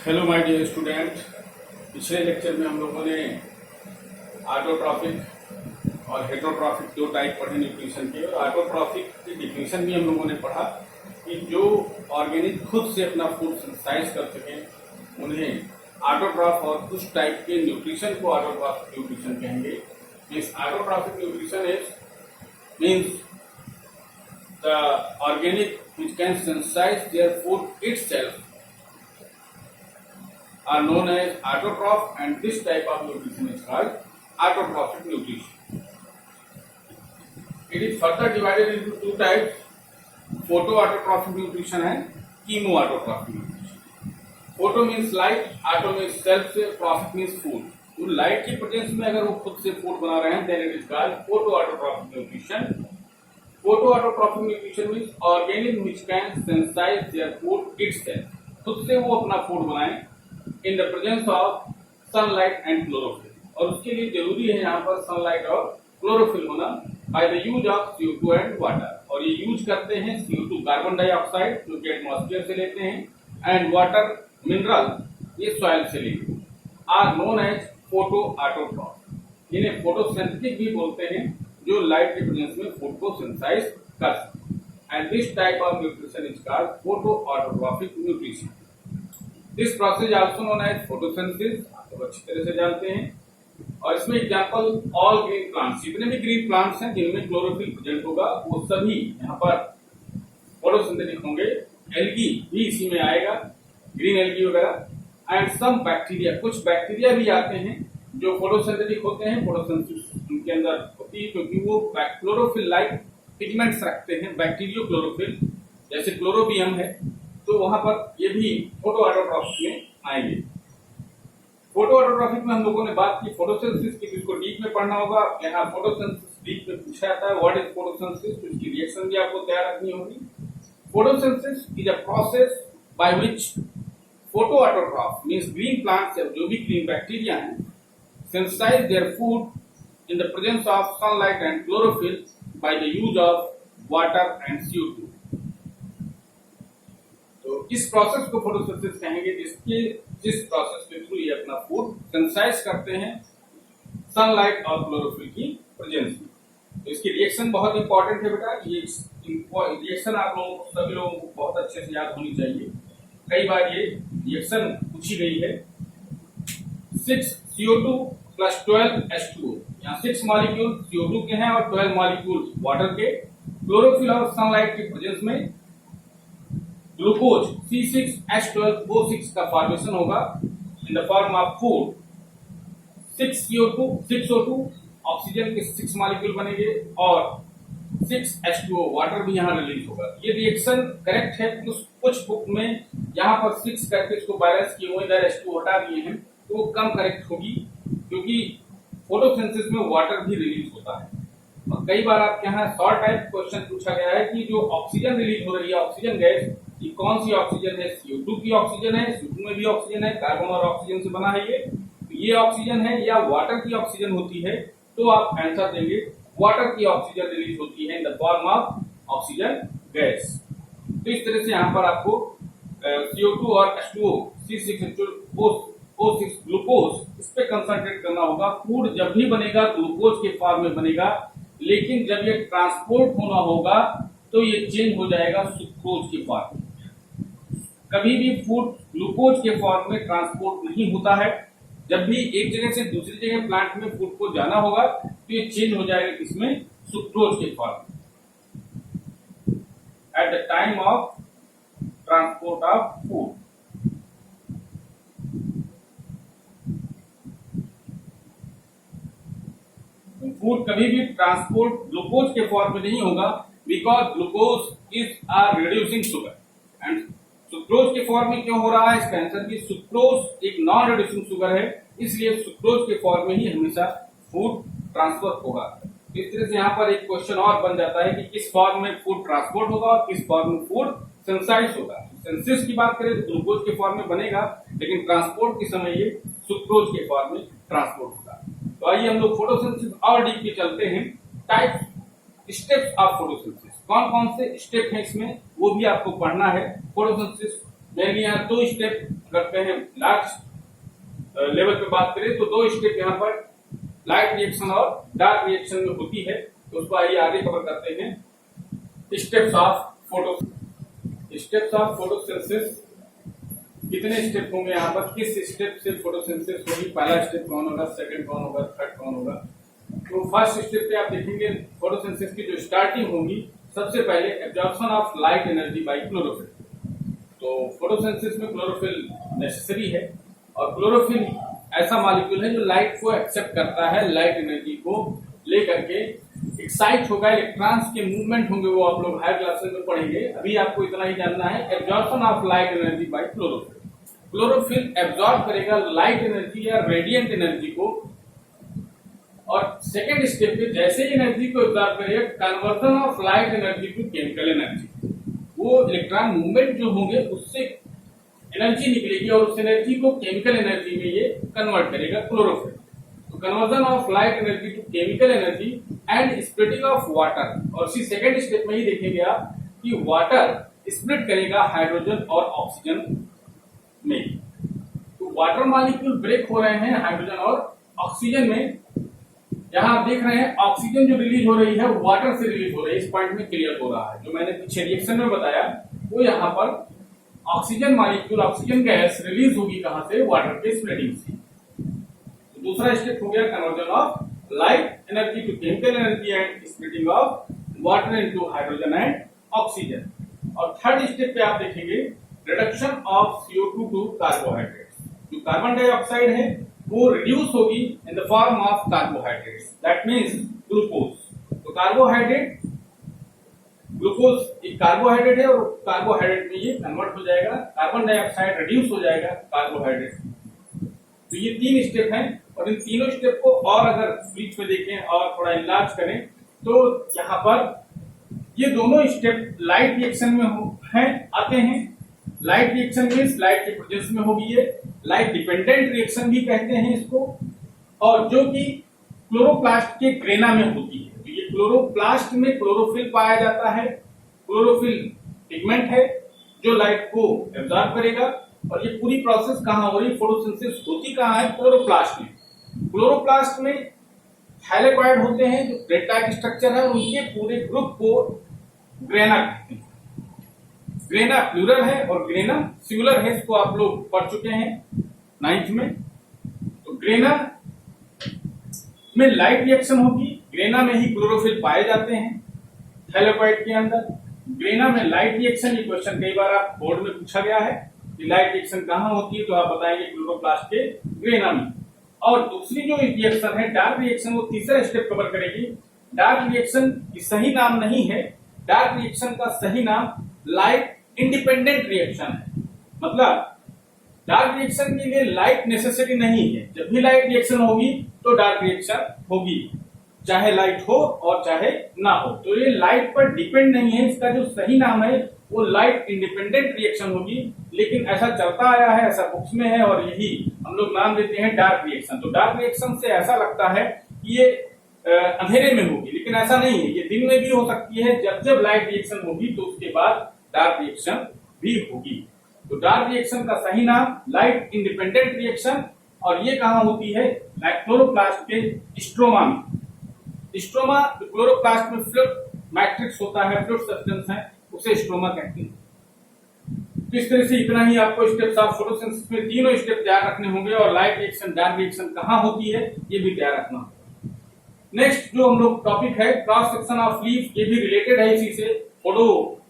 Hello my dear student. पिछले lecture में हम लोगों ने ऑटोट्रॉफिक और हेटरोट्रॉफिक दो टाइप पढ़े न्यूट्रिशन के। और ऑटोट्रॉफिक की डिफिनेशन भी हम लोगों ने पढ़ा कि जो ऑर्गेनिक खुद से अपना फूड सिंथेसाइज कर सकें उन्हें ऑटोट्रॉफ, और उस टाइप के न्यूट्रिशन को ऑटोट्रॉफिक न्यूट्रिशन कहेंगे। Means autotrophic nutrition means the organic which can synthesize their food itself are known as autotroph, and this type of nutrition is called autotrophic nutrition. It is further divided into two types: photoautotrophic nutrition and chemoautotrophic nutrition. Photo means light, auto means self से, trophic means food. तो light की presence में अगर वो खुद से food बना रहे हैं then it is called photoautotrophic nutrition. Photoautotrophic nutrition means organic which can synthesize their food itself. खुद से वो अपना फूड बनाएं in the presence of sunlight and chlorophyll. और उसके लिए जरूरी है यहाँ पर सनलाइट और क्लोरोफिल होना by the use of CO2 and water. और ये यूज करते हैं CO2 कार्बन डाइऑक्साइड जो कि एटमॉस्फेयर से लेते हैं and water मिनरल ये सॉइल से लेते हैं, are known as photoautotroph. इन्हें फोटोसिंथेटिक भी बोलते हैं जो लाइट के प्रेजेंस में फूड को सिंथेसाइज कर सकते हैं। And this type of nutrition is called photoautotrophic nutrition. This process also known as photosynthesis, आप लोग अच्छी तरह से जानते हैं। और इसमें एग्जांपल ऑल ग्रीन प्लांट्स, जितने भी ग्रीन प्लांट्स हैं जिनमें क्लोरोफिल प्रेजेंट होगा वो सभी यहाँ पर फोटोसिंथेटिक होंगे। एल्गी भी इसी में आएगा, ग्रीन एल्गी वगैरह। एंड सम बैक्टीरिया, कुछ बैक्टीरिया भी आते हैं जो फोटोसिंथेटिक होते हैं, फोटोसिंथेसिस उनके अंदर होती है क्योंकि वो क्लोरोफिल लाइक पिगमेंट्स रखते हैं, बैक्टीरियो क्लोरोफिल, जैसे क्लोरोबियम है, तो वहां पर ये भी फोटोऑटोट्रॉफिक में आएंगे। फोटोऑटोट्रॉफिक में हम लोगों ने बात की फोटोसिंथेसिस की, जिसको डीप में पढ़ना होगा। यहाँ फोटोसिंथेसिस डीप में पूछा जाता है व्हाट इज फोटोसिंथेसिस, तो इसकी रिएक्शन भी आपको तैयार रखनी होगी। Photosynthesis is a process by which photoautotroph means green plants, जो भी ग्रीन बैक्टीरिया हैं, synthesize their food in the presence of sunlight and chlorophyll by the use of water and CO2. तो इस प्रोसेस को फोटोसिंथेसिस कहेंगे जिस process के through ये अपना फूड सिंथेसाइज करते हैं सनलाइट और क्लोरोफिल की प्रेजेंस में। तो इसकी रिएक्शन बहुत इंपॉर्टेंट है बेटा। ये रिएक्शन आप लोगों को, सभी लोगों को बहुत अच्छे से याद होनी चाहिए। कई बार ये रिएक्शन पूछी गई है। 6 CO2 प्लस 12 H2O, यहाँ 6 मॉलिक्यूल CO2 के हैं और 12 मॉलिक्यूल वाटर के। क्लोरोफिल और सनलाइट की प्रेजेंस में ग्लूकोज C6H12O6 का फॉर्मेशन होगा इन the form of food. 6 CO2 oxygen के 6 मॉलिक्यूल बनेंगे और 6 H2O वाटर भी यहाँ रिलीज होगा। ये रिएक्शन करेक्ट है। कुछ बुक में यहाँ पर 6 करके इसको बैलेंस किए हुए, इधर H2O हटा दिए हैं, तो वो कम करेक्ट होगी क्योंकि फोटोसिंथेसिस में वाटर भी रिलीज होता है। और कई बार आपके यहाँ शॉर्ट टाइप क्वेश्चन पूछा गया है कि जो ऑक्सीजन रिलीज हो रही है, ऑक्सीजन गैस, ये कौन सी ऑक्सीजन है? CO2 की ऑक्सीजन है, CO2 में भी ऑक्सीजन है, कार्बन और ऑक्सीजन से बना है ये ऑक्सीजन है या वाटर की ऑक्सीजन होती है? तो आप आंसर देंगे वाटर की ऑक्सीजन रिलीज होती है इन the form of oxygen gas. तो इस तरह से यहाँ पर आपको CO2 और H2O, C6H12O6 ग्लूकोज, इस पे कंसंट्रेट करना होगा। फूड जब भी बनेगा ग्लूकोज के फॉर्म में बनेगा, लेकिन जब ये ट्रांसपोर्ट होना होगा तो ये चेंज हो जाएगा सुक्रोज के फॉर्म में। कभी भी फूड ग्लूकोज के फॉर्म में ट्रांसपोर्ट नहीं होता है। जब भी एक जगह से दूसरी जगह प्लांट में फूड को जाना होगा तो ये चेंज हो जाएगा किसमें? सुक्रोज के फॉर्म में at the time of transport of food. Food कभी भी ट्रांसपोर्ट ग्लूकोज के फॉर्म में नहीं होगा because glucose is a reducing sugar. And sucrose के फॉर्म में क्यों हो रहा है? इसका आंसर भी सुक्रोज एक नॉन रिड्यूसिंग शुगर है, इसलिए सुक्रोज के फॉर्म में ही हमेशा फूड ट्रांसफर होगा। इस तरह से यहाँ पर एक क्वेश्चन और बन जाता है कि किस फॉर्म में फूड ट्रांसपोर्ट होगा और किस फॉर्म में फूड सिंथेसाइज होगा। सिंथेसिस की बात करें तो ग्लूकोज के फॉर्म में बनेगा, लेकिन ट्रांसपोर्ट के समय ये सुक्रोज के फॉर्म में ट्रांसपोर्ट होगा। तो आइए हम लोग फोटोसिंथेसिस और डीप पे चलते हैं। टाइप स्टेप्स ऑफ फोटोसिंथेसिस, कौन कौन से स्टेप हैं इसमें वो भी आपको पढ़ना है। फोटोसिंथेसिस मेनली यहाँ 2 स्टेप करते हैं लार्ज लेवल पे बात करें तो दो स्टेप यहाँ पर लाइट रिएक्शन और डार्क रिएक्शन में होती है, तो उसको आइए आगे कवर करते हैं। स्टेप्स ऑफ फोटोसिंथेसिस, कितने स्टेप होंगे यहाँ पर, किस स्टेप से फोटोसिंथेसिस होगी, पहला स्टेप कौन होगा, सेकंड कौन होगा, थर्ड कौन होगा। तो फर्स्ट स्टेप पे आप देखेंगे फोटोसिंथेसिस की जो स्टार्टिंग होगी, सबसे पहले absorption of light energy by chlorophyll. तो फोटोसिंथेसिस में क्लोरोफिल नेसेसरी है, और क्लोरोफिल ऐसा मॉलिक्यूल है जो लाइट को एक्सेप्ट करता है, लाइट एनर्जी को लेकर के एक्साइट होगा, इलेक्ट्रॉन्स के मूवमेंट होंगे, वो आप लोग हायर क्लासेस में पढ़ेंगे। अभी आपको इतना ही जानना है, absorption of light energy by chlorophyll. Chlorophyll absorb करेगा लाइट एनर्जी या रेडिएंट एनर्जी को, और सेकेंड स्टेप पे जैसे ही एनर्जी को एब्जॉर्ब करेगा, conversion of light energy to chemical energy, वो इलेक्ट्रॉन मूवमेंट जो होंगे उससे एनर्जी निकलेगी और उस एनर्जी को केमिकल एनर्जी में ये कन्वर्ट करेगा क्लोरोफिल। तो conversion of light energy to chemical energy and splitting of water, और इसी सेकेंड स्टेप में ही देखेंगे आप कि वाटर स्प्लिट करेगा हाइड्रोजन और ऑक्सीजन में। तो वाटर मॉलिक्यूल ब्रेक हो रहे हैं हाइड्रोजन और ऑक्सीजन में। यहां आप देख रहे हैं ऑक्सीजन जो रिलीज हो रही है वाटर से रिलीज हो रही है, इस पॉइंट में क्लियर हो रहा है। जो मैंने पीछे रिएक्शन में बताया वो यहाँ पर oxygen molecule, oxygen gas release होगी कहां से, वाटर के स्प्लिटिंग से। तो दूसरा स्टेप हो गया conversion of light energy to chemical energy and splitting of water into hydrogen and oxygen. और थर्ड स्टेप पे आप देखेंगे reduction of CO2 to carbohydrates. जो कार्बन डाइऑक्साइड है वो रिड्यूस होगी in the form of carbohydrates, that means glucose. तो carbohydrate, glucose एक कार्बोहाइड्रेट है और कार्बोहाइड्रेट में ये कन्वर्ट हो जाएगा, कार्बन डाइऑक्साइड रिड्यूस हो जाएगा कार्बोहाइड्रेट। तो ये तीन स्टेप हैं, और इन तीनों स्टेप को और अगर बीच में देखें और थोड़ा इलाज करें तो यहाँ पर ये दोनों स्टेप लाइट रिएक्शन में आते हैं। लाइट रिएक्शन मींस लाइट के प्रेजेंस में होगी, ये लाइट डिपेंडेंट रिएक्शन भी कहते हैं इसको, और जो कि क्लोरोप्लास्ट के ग्रेना में होती है। तो ये क्लोरोप्लास्ट में क्लोरोफिल पाया जाता है। क्लोरोफिल पिगमेंट है जो लाइट को एब्जॉर्ब करेगा, और ये पूरी प्रोसेस कहां हो रही, फोटोसिंथेसिस होती कहां है, क्लोरोप्लास्ट में। क्लोरोप्लास्ट में थैलेकॉइड होते हैं जो ब्रेड टाइप स्ट्रक्चर है, उनके पूरे ग्रुप को ग्रेना कहते हैं। ग्रेना प्लूरल है और ग्रेना सिंगुलर है, इसको आप लोग पढ़ चुके हैं 9th में। तो ग्रेना में लाइट रिएक्शन होगी, ग्रेना में ही क्लोरोफिल पाए जाते हैं थैलेकॉइड के अंदर। ग्रेना में लाइट रिएक्शन, ये क्वेश्चन कई बार आप बोर्ड में पूछा गया है कि लाइट रिएक्शन कहां होती है, तो आप बताएंगे क्लोरोप्लास्ट के ग्रेना में। और दूसरी जो रिएक्शन है डार्क रिएक्शन, वो तीसरा स्टेप कवर करेगी। डार्क रिएक्शन की सही नाम नहीं है, डार्क रिएक्शन का सही नाम लाइट इंडिपेंडेंट रिएक्शन है। मतलब डार्क रिएक्शन के लिए लाइट नेसेसरी नहीं है, जब भी लाइट रिएक्शन होगी तो डार्क रिएक्शन होगी, चाहे लाइट हो और चाहे ना हो। तो ये लाइट पर डिपेंड नहीं है, इसका जो सही नाम है वो लाइट इंडिपेंडेंट रिएक्शन होगी। लेकिन ऐसा चलता आया है, ऐसा बुक्स में है, और यही हम लोग नाम देते हैं डार्क रिएक्शन। तो डार्क रिएक्शन से ऐसा लगता है कि ये अंधेरे में होगी, लेकिन ऐसा नहीं है, ये दिन में भी हो सकती है। जब जब लाइट रिएक्शन होगी तो उसके बाद डार्क रिएक्शन भी होगी। तो डार्क रिएक्शन का सही नाम लाइट इंडिपेंडेंट रिएक्शन, और ये कहां होती है, क्लोरोप्लास्ट के स्ट्रोमा में। स्ट्रोमा क्लोरोप्लास्ट में फ्लूइड मैट्रिक्स होता है, फ्लूइड सब्सटेंस है, उसे स्ट्रोमा कहते हैं। तो इस तरह से इतना ही आपको स्टेप्स ऑफ फोटोसिंथेसिस में तीनों स्टेप तैयार रखने होंगे, और लाइट रिएक्शन डार्क रिएक्शन कहां होती है ये भी तैयार रखना होगा। नेक्स्ट जो हम लोग टॉपिक है क्रॉस सेक्शन ऑफ लीफ, ये भी रिलेटेड है इसी से, फोटो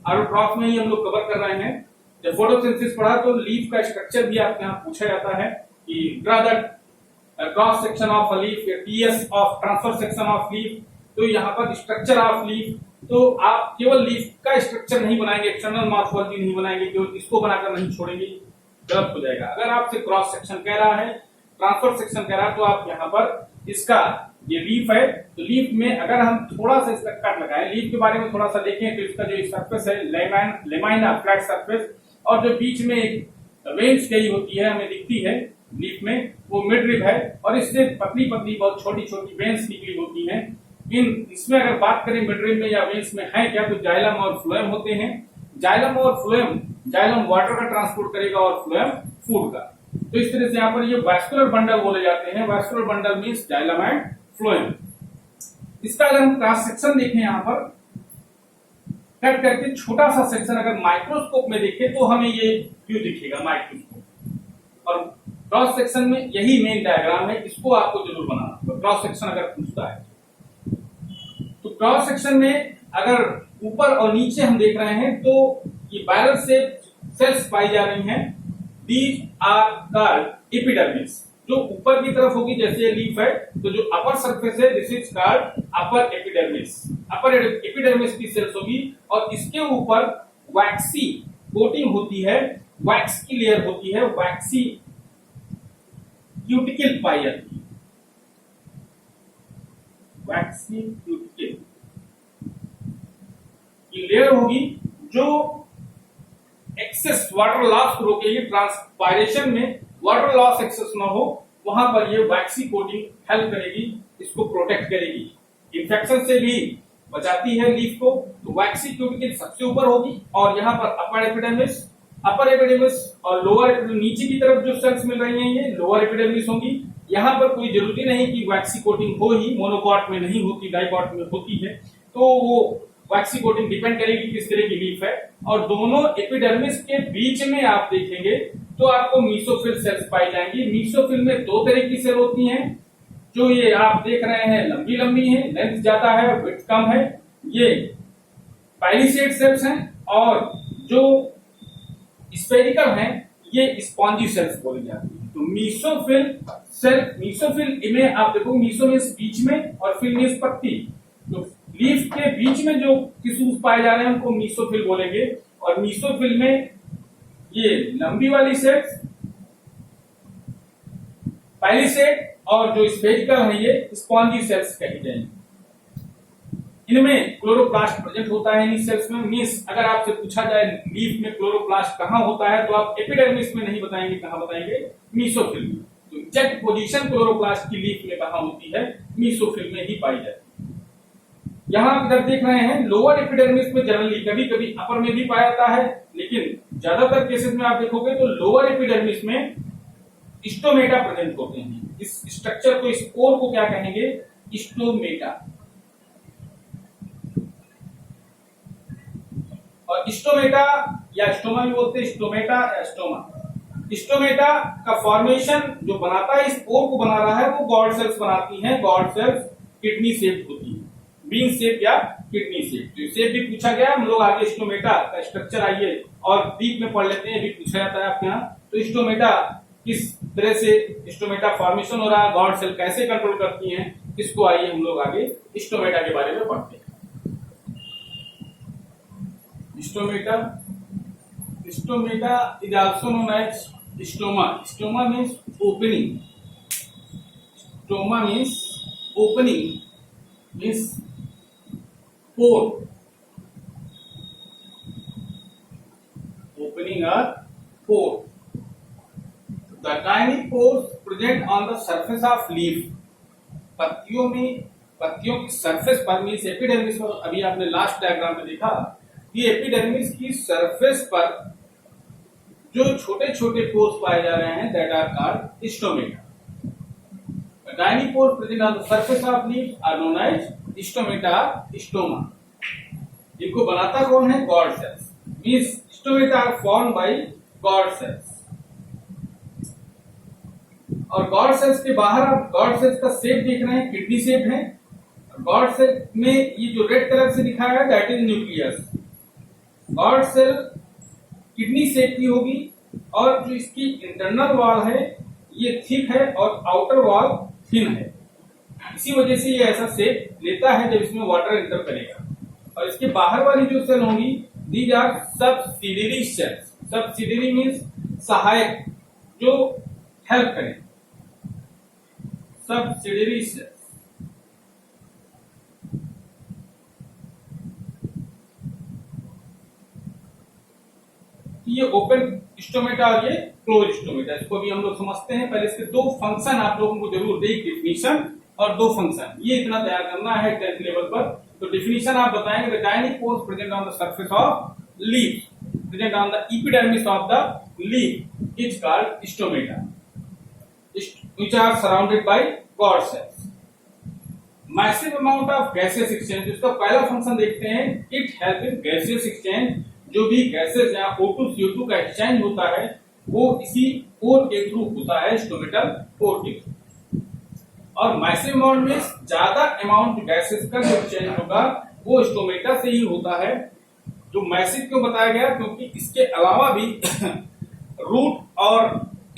ऑटोट्रॉफ में ही हम लोग कवर कर रहे हैं। जब फोटोसिंथेसिस पढ़ा तो लीफ का स्ट्रक्चर भी आपके यहाँ पूछा जाता है कि draw the cross section of a leaf या TS of transverse section of leaf. तो यहाँ पर स्ट्रक्चर ऑफ लीफ, तो आप केवल लीफ का स्ट्रक्चर नहीं बनाएंगे, एक्सटर्नल मॉर्फोलॉजी नहीं बनाएंगे, केवल इसको बनाकर नहीं छोड़ेंगे, गलत हो जाएगा। अगर आपसे क्रॉस सेक्शन कह रहा है, ट्रांसफर सेक्शन कह रहा है, तो आप यहाँ पर इसका ये लीफ है, तो लीफ में अगर हम थोड़ा सा इसका कट लगाएं, लीफ के बारे में थोड़ा सा देखें तो इसका जो सरफेस है लेमाइना फ्लैट सरफेस, और जो बीच में एक वेन्स गई होती है हमें दिखती है लीफ में, वो मिडरिब है, और इससे पतली पतली बहुत छोटी छोटी वेन्स निकली होती हैं। इसमें अगर बात करें मिडरिब में या वेन्स में है क्या, तो जाइलम और फ्लोएम होते हैं। जाइलम और फ्लोएम, जाइलम वाटर का ट्रांसपोर्ट करेगा और फ्लोएम फूड का। तो इस तरह से यहाँ पर ये वैस्कुलर बंडल बोले जाते हैं। Vascular bundle means xylem and phloem. इसका अगर हम क्रॉस सेक्शन देखें यहाँ पर कट करके छोटा सा सेक्शन अगर माइक्रोस्कोप में देखें तो हमें ये व्यू दिखेगा माइक्रोस्कोप। और क्रॉस सेक्शन में यही मेन डायग्राम है, इसको आपको जरूर बनाना। तो क्रॉस सेक्शन अगर पूछता है तो क्रॉस सेक्शन में अगर ऊपर और नीचे हम देख रहे हैं तो ये बैरल से सेल्स पाई जा रही हैं। These are called epidermis. जो ऊपर की तरफ होगी जैसे ये लीफ है तो जो अपर सरफेस है this is called upper epidermis. Upper epidermis की सेल्स होगी और इसके ऊपर वैक्सी कोटिंग होती है, वैक्स की लेयर होती है, वैक्सी क्यूटिकल पाई जाती है, वैक्सी क्यूटिकल की लेयर होगी जो एक्सेस वाटर लॉस को रोकेगी। ट्रांसपायरेशन में वाटर लॉस एक्सेस ना हो वहां पर ये वैक्सी कोटिंग हेल्प करेगी, इसको प्रोटेक्ट करेगी। इन्फेक्शन से भी बचाती है लीफ को। तो वैक्सी क्यूटिकल सबसे ऊपर होगी और यहाँ पर अपर एपिडर्मिस और लोअर एपिडर्मिस, नीचे की तरफ जो सेल्स मिल रही हैं ये लोअर एपिडर्मिस होंगी। यहाँ पर कोई जरूरी नहीं कि वैक्सी कोटिंग हो ही, मोनोकॉट में नहीं होती, डाइकॉट में होती है। तो वो वैक्सी कोटिंग डिपेंड करेगी किस तरह की लीफ है। और दोनों एपिडर्मिस के बीच में आप देखेंगे तो आपको मीसोफिल सेल्स पाई जाएंगी। मीसोफिल में दो तरह की सेल होती हैं। जो ये आप देख रहे हैं लंबी लंबी है, लेंथ ज्यादा है, विड्थ कम है, ये पैलिसेड सेल्स हैं। और जो स्फेरिकल हैं ये स्पॉन्जी सेल्स बोली जाती है। तो मीसोफिल सेल, मीसोफिल में आप देखो मीसो मीन्स बीच में और फिल मीन्स पत्ती। तो लीफ के बीच में जो टिश्यूज पाए जा रहे हैं उनको मीसोफिल बोलेंगे। और मीसोफिल में ये लंबी वाली सेल्स पैलिसेड और जो स्फेरिकल है ये स्पॉन्जी सेल्स कही जाएंगी। इनमें क्लोरोप्लास्ट प्रेजेंट होता है इन सेल्स में। मींस अगर आपसे पूछा जाए लीफ में क्लोरोप्लास्ट कहां होता है तो आप एपिडर्मिस में नहीं बताएंगे, कहां बताएंगे? मीसोफिल में। तो एग्जैक्ट पोजीशन क्लोरोप्लास्ट की लीफ में कहां होती है? मीसोफिल में ही पाई जाती है। यहां आप इधर देख रहे हैं लोअर एपिडर्मिस में जनरली, कभी कभी अपर में भी पाया जाता है, लेकिन ज्यादातर केसेस में आप देखोगे तो लोअर एपिडर्मिस में स्टोमेटा प्रेजेंट होते हैं। इस स्ट्रक्चर को, स्पोर को क्या कहेंगे? स्टोमेटा। और स्टोमेटा या स्टोमा भी बोलते हैं, स्टोमेटा या स्टोमा। स्टोमेटा का फॉर्मेशन जो बनाता है, स्पोर को बना रहा है, वो गॉड सेल्स बनाती हैं। गॉड सेल्स किडनी शेप होती है, बीन शेप या किडनी शेप। तो शेप भी पूछा गया, हम लोग आगे स्टोमेटा का स्ट्रक्चर आइए और डीप में पढ़ लेते हैं, भी पूछा जाता है आपके यहाँ। तो स्टोमेटा किस तरह से स्टोमेटा फॉर्मेशन हो रहा है, गॉड सेल कैसे कंट्रोल करती हैं, इसको आइए हम लोग आगे स्टोमेटा के बारे में पढ़ते हैं। Stomata, stomata is also known as stoma. Stoma means opening, stoma means opening, means pore, opening a pore. The tiny pores present on the surface of leaf. पत्तियों में, पत्तियों की सरफेस पर मीन्स एपिडर्मिस पर, अभी आपने लास्ट डायग्राम में देखा कि एपिडर्मिस की सरफेस पर जो छोटे छोटे पोर्स पाए जा रहे हैं that are called stomata. Tiny pores present on the surface of leaves are known as stomata, stoma. इनको बनाता कौन है? Guard cells. Means stomata are form by guard cells. और गॉड सेल्स के बाहर आप गॉड सेल्स का शेप देख रहे हैं, किडनी शेप है। गॉड सेल में ये जो रेड कलर से दिखाया है that is nucleus. Guard cell kidney shape की होगी और जो इसकी इंटरनल वॉल है ये थिक है और आउटर वॉल थिन है। इसी वजह से ये ऐसा शेप लेता है जब इसमें वाटर एंटर करेगा। और इसके बाहर वाली जो सेल होंगी these are subsidiary cells. Subsidiary means सहायक, जो हेल्प करें, सबसिडियरी सेल्स। ये ओपन स्टोमेटा और ये क्लोज स्टोमेटा, इसको भी हम लोग समझते हैं। पहले इसके दो फंक्शन आप लोगों को जरूर दें, डिफिनीशन और दो फंक्शन, ये इतना तैयार करना है 10th लेवल पर। तो डिफिनीशन आप बताएंगे, the tiny pores present on the surface of leaf. present on the epidermis of the leaf is called stomata, which are surrounded by cord cells. Massive amount of gaseous exchange, इसका पहला function देखते हैं, it help in gaseous exchange. जो भी gases या O2 CO2 का exchange होता है वो इसी पोर के थ्रू होता है, स्टोमेटल पोर के थ्रू। और मैसिव अमाउंट में ज्यादा अमाउंट गैसेस का जो एक्सचेंज होगा वो स्टोमेटा से ही होता है। जो मैसिव क्यों बताया गया, क्योंकि इसके अलावा भी रूट और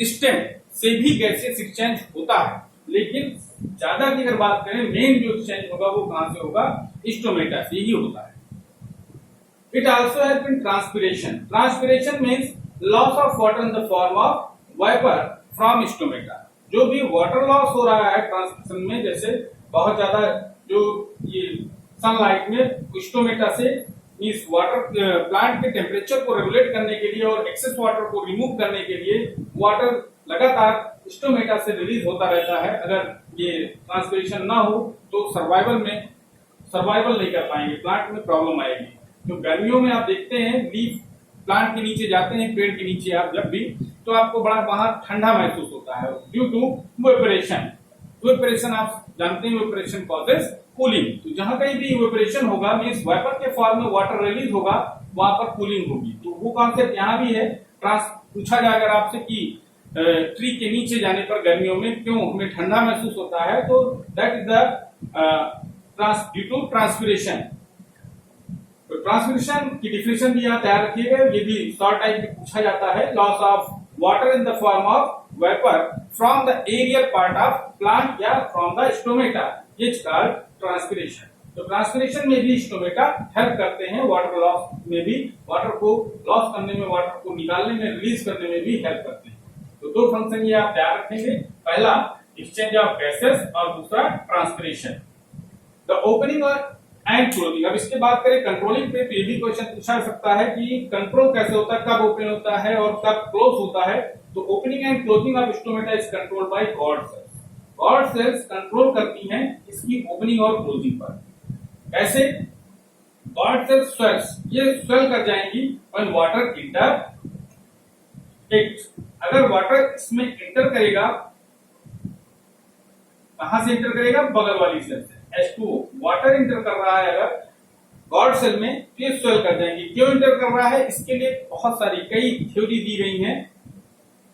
स्टेम से भी गैसेस एक्सचेंज होता है, लेकिन ज्यादा की अगर बात करें मेन जो एक्सचेंज होगा वो कहां से होगा, स्टोमेटा से ही होता है। It also helps in transpiration. Transpiration means loss of water in the form of vapor from stomata. जो भी वाटर लॉस हो रहा है ट्रांसपिरेशन में, जैसे बहुत ज्यादा जो ये सनलाइट में स्टोमेटा से इस वाटर प्लांट के टेम्परेचर को रेगुलेट करने के लिए और एक्सेस वाटर को रिमूव करने के लिए वाटर लगातार स्टोमेटा से रिलीज होता रहता है। अगर ये ट्रांसपिरेशन ना हो तो सर्वाइवल नहीं कर पाएंगे, प्लांट में प्रॉब्लम आएगी। तो गर्मियों में आप देखते हैं लीफ प्लांट के नीचे जाते हैं, पेड़ के नीचे आप जब भी, तो आपको बड़ा वहां ठंडा महसूस होता है ड्यू टू इवेपोरेशन। आप जानते हैं इवेपोरेशन कॉजेस कूलिंग। तो जहां कहीं भी इवेपोरेशन होगा मींस वेपर के फॉर्म में वाटर रिलीज होगा, वहां पर कूलिंग होगी। तो वो कॉन्सेप्ट यहाँ भी है। पूछा जाए अगर आपसे कि ट्री के नीचे जाने पर गर्मियों में क्यों हमें ठंडा महसूस होता है, तो that is the due to transpiration. तो ट्रांसपिरेशन की डिफिनेशन भी यहाँ तैयार रखिएगा, ये भी शॉर्ट टाइप में पूछा जाता है। Loss of water in the form of vapour from the aerial part of plant या from the stomata is called transpiration. तो ट्रांसपिरेशन में भी स्टोमेटा हेल्प करते हैं, वाटर लॉस में भी, वाटर को लॉस करने में, वाटर को निकालने में, रिलीज करने में भी हेल्प करते हैं। तो दो फंक्शन ये आप तैयार रखेंगे, पहला एक्सचेंज ऑफ गैसेस और दूसरा transpiration. The opening and closing. अब इसके बात करें कंट्रोलिंग पे, तो ये भी क्वेश्चन पूछा जा सकता है कि कंट्रोल कैसे होता है, कब ओपन होता है और कब क्लोज होता है। तो opening and closing of stomata is controlled by guard cells. Guard cells control करती हैं इसकी ओपनिंग और क्लोजिंग पर। कैसे? गॉड सेल्स स्वेल्स, ये स्वेल कर जाएंगी व्हेन वाटर इंटर इट। अगर वाटर इसमें इंटर करेगा, कहां से इंटर करेगा, बगल वाली सेल से। H2O वाटर इंटर कर रहा है अगर गॉड सेल में, तो ये स्वेल कर जाएंगे। क्यों इंटर कर रहा है, इसके लिए बहुत सारी कई थ्योरी दी गई हैं।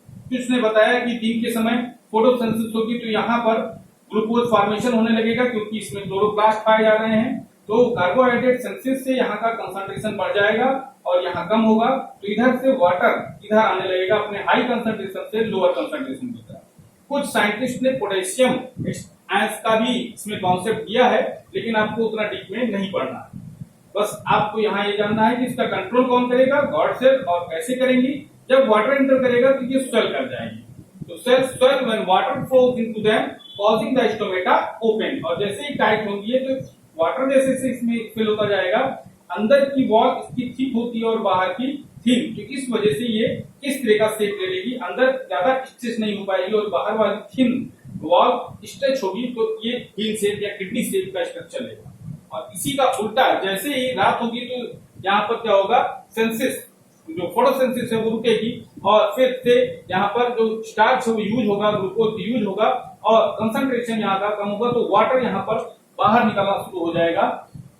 कुछ ने बताया कि दिन के समय फोटोसिंथेसिस होगी तो यहाँ पर ग्लूकोज फॉर्मेशन होने लगेगा, क्योंकि इसमें क्लोरोप्लास्ट पाए जा रहे हैं। तो कार्बोहाइड्रेट सिंथेसिस से यहाँ का कंसंट्रेशन बढ़ जाएगा और यहाँ कम होगा, तो इधर से वाटर इधर आने लगेगा अपने हाई कंसंट्रेशन से लोअर कंसंट्रेशन की तरफ। कुछ साइंटिस्ट ने पोटेशियम आयंस का भी इसमें कॉन्सेप्ट दिया है, लेकिन आपको उतना डीप में नहीं पढ़ना। बस आपको यहाँ ये जानना है कि इसका कंट्रोल कौन करेगा, गॉड सेल। और कैसे करेंगी, जब वाटर एंटर करेगा तो ये स्वेल कर जाएगी। तो cell swell when water flows into them causing the stomata open. और जैसे ही टाइट होंगी तो वाटर जैसे से इसमें फिल होता जाएगा, अंदर की वॉल इसकी थिक होती है और बाहर की थिन, तो इस वजह से ये किस तरह का शेप ले लेगी, अंदर ज्यादा स्ट्रेच नहीं हो पाएगी और बाहर वाली थिन वॉल स्ट्रेच होगी, तो ये हिल शेप या किडनी शेप का स्ट्रक्चर लेगा। और इसी का उल्टा, जैसे ही रात होगी तो यहाँ पर क्या होगा, सेंसिस जो फोटोसिंथेसिस है वो रुकेगी और फिर से यहाँ पर जो स्टार्च है वो यूज होगा, ग्लूकोज यूज होगा और कंसंट्रेशन यहाँ का कम होगा, तो वाटर यहाँ पर बाहर निकलना शुरू हो जाएगा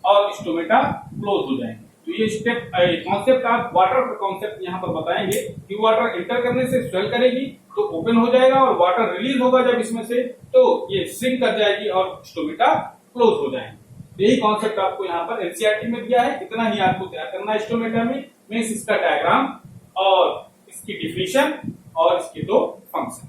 और स्टोमेटा क्लोज हो जाएंगे। तो ये स्टेप कॉन्सेप्ट आप वाटर का कॉन्सेप्ट यहाँ पर बताएंगे कि वाटर इंटर करने से स्वेल करेगी तो ओपन हो जाएगा, और वाटर रिलीज होगा जब इसमें से तो ये श्रिंक कर जाएगी और स्टोमेटा क्लोज हो जाएंगे। यही कॉन्सेप्ट आपको यहाँ पर एनसीईआरटी में दिया है, इतना ही आपको तैयार करना है स्टोमेटा में। मींस इसका डायग्राम और इसकी डिफिनीशन और इसके दो फंक्शन।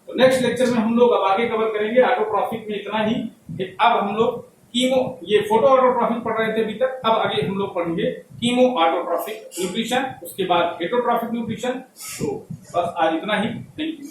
तो नेक्स्ट लेक्चर में हम लोग अब आगे कवर करेंगे ऑटोट्रॉफिक में इतना ही। अब हम लोग कीमो, ये फोटो ऑटोट्रॉफिक पढ़ रहे थे अभी तक, अब आगे हम लोग पढ़ेंगे कीमो ऑटोट्रॉफिक न्यूट्रिशन, उसके बाद हेटरोट्रॉफिक न्यूट्रिशन। तो बस आज इतना ही, थैंक यू।